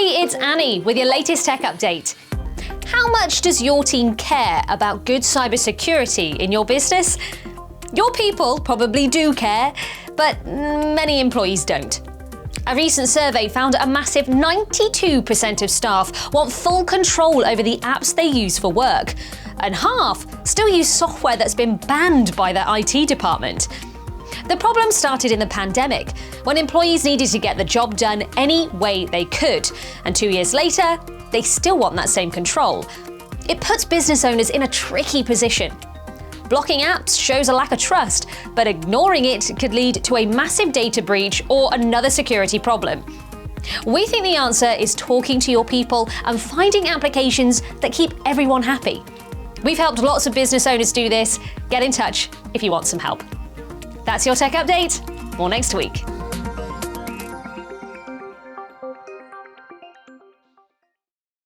Hey, it's Annie with your latest tech update. How much does your team care about good cybersecurity in your business? Your people probably do care, but many employees don't. A recent survey found a massive 92% of staff want full control over the apps they use for work, and half still use software that's been banned by their IT department. The problem started in the pandemic, when employees needed to get the job done any way they could, and 2 years later, they still want that same control. It puts business owners in a tricky position. Blocking apps shows a lack of trust, but ignoring it could lead to a massive data breach or another security problem. We think the answer is talking to your people and finding applications that keep everyone happy. We've helped lots of business owners do this. Get in touch if you want some help. That's your tech update. More next week.